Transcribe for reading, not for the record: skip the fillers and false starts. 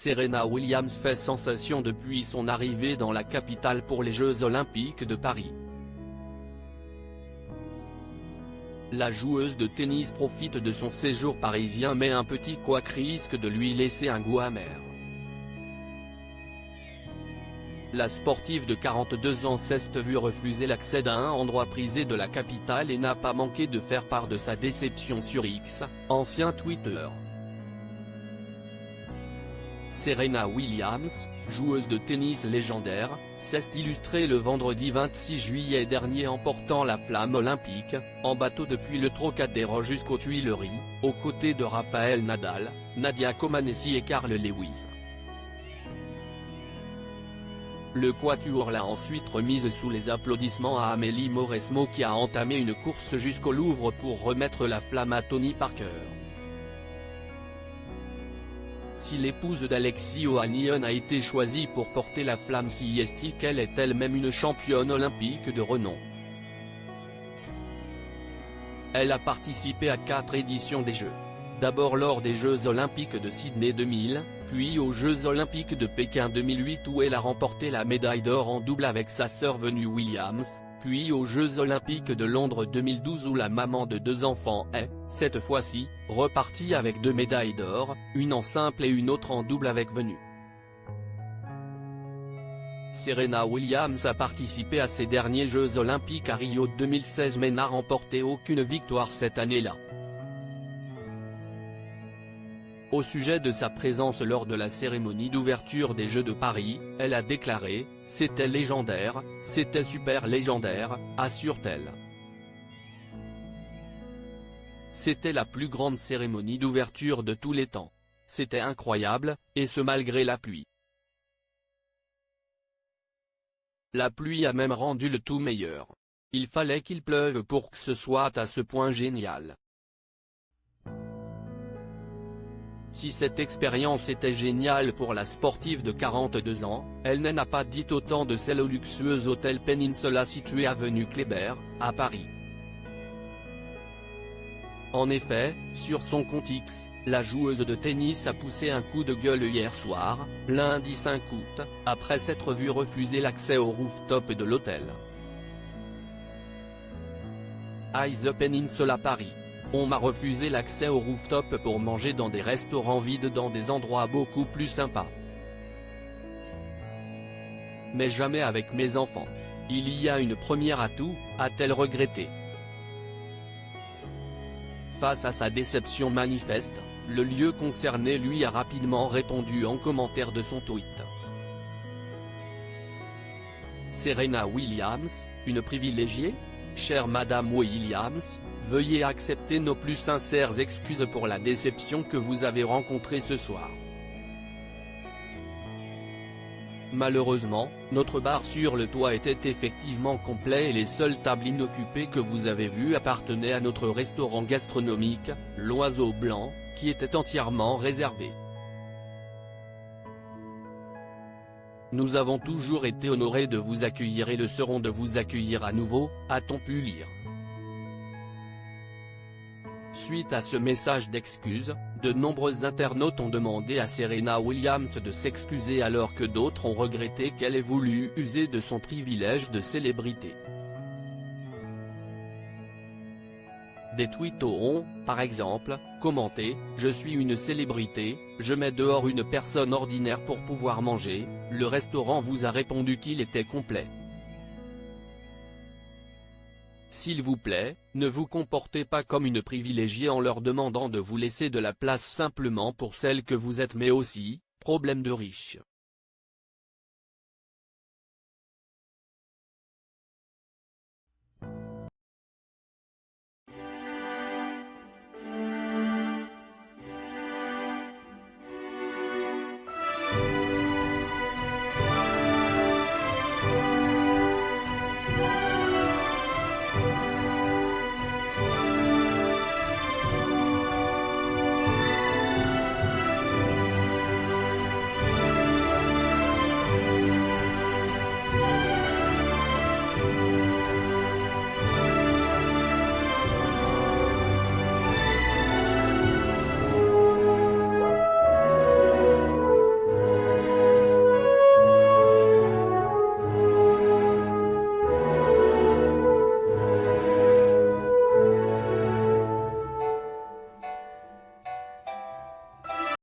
Serena Williams fait sensation depuis son arrivée dans la capitale pour les Jeux Olympiques de Paris. La joueuse de tennis profite de son séjour parisien mais un petit couac risque de lui laisser un goût amer. La sportive de 42 ans s'est vue refuser l'accès à un endroit prisé de la capitale et n'a pas manqué de faire part de sa déception sur X, ancien Twitter. Serena Williams, joueuse de tennis légendaire, s'est illustrée le vendredi 26 juillet dernier en portant la flamme olympique, en bateau depuis le Trocadéro jusqu'aux Tuileries, aux côtés de Rafael Nadal, Nadia Comaneci et Carl Lewis. Le quatuor l'a ensuite remise sous les applaudissements à Amélie Mauresmo qui a entamé une course jusqu'au Louvre pour remettre la flamme à Tony Parker. Si l'épouse d'Alexis Ohanian a été choisie pour porter la flamme siestique, elle est elle-même une championne olympique de renom. Elle a participé à 4 éditions des Jeux. D'abord lors des Jeux Olympiques de Sydney 2000, puis aux Jeux Olympiques de Pékin 2008 où elle a remporté la médaille d'or en double avec sa sœur Venus Williams, puis aux Jeux Olympiques de Londres 2012 où la maman de 2 enfants est, cette fois-ci, repartie avec 2 médailles d'or, une en simple et une autre en double avec Venus. Serena Williams a participé à ces derniers Jeux Olympiques à Rio 2016 mais n'a remporté aucune victoire cette année-là. Au sujet de sa présence lors de la cérémonie d'ouverture des Jeux de Paris, elle a déclaré « C'était légendaire, c'était super légendaire », assure-t-elle. C'était la plus grande cérémonie d'ouverture de tous les temps. C'était incroyable, et ce malgré la pluie. La pluie a même rendu le tout meilleur. Il fallait qu'il pleuve pour que ce soit à ce point génial. Si cette expérience était géniale pour la sportive de 42 ans, elle n'en a pas dit autant de celle au luxueux hôtel Peninsula situé avenue Kléber, à Paris. En effet, sur son compte X, la joueuse de tennis a poussé un coup de gueule hier soir, lundi 5 août, après s'être vue refuser l'accès au rooftop de l'hôtel. At the Peninsula Paris. On m'a refusé l'accès au rooftop pour manger dans des restaurants vides dans des endroits beaucoup plus sympas. Mais jamais avec mes enfants. Il y a une première à tout, a-t-elle regretté. Face à sa déception manifeste, le lieu concerné lui a rapidement répondu en commentaire de son tweet. Serena Williams, une privilégiée ? Chère Madame Williams, veuillez accepter nos plus sincères excuses pour la déception que vous avez rencontrée ce soir. Malheureusement, notre bar sur le toit était effectivement complet et les seules tables inoccupées que vous avez vues appartenaient à notre restaurant gastronomique, l'Oiseau Blanc, qui était entièrement réservé. Nous avons toujours été honorés de vous accueillir et le serons de vous accueillir à nouveau, a-t-on pu lire. Suite à ce message d'excuses, de nombreux internautes ont demandé à Serena Williams de s'excuser alors que d'autres ont regretté qu'elle ait voulu user de son privilège de célébrité. Des tweets ont, par exemple, commenté « Je suis une célébrité, je mets dehors une personne ordinaire pour pouvoir manger », le restaurant vous a répondu qu'il était complet. S'il vous plaît, ne vous comportez pas comme une privilégiée en leur demandant de vous laisser de la place simplement pour celle que vous êtes mais aussi, problème de riche.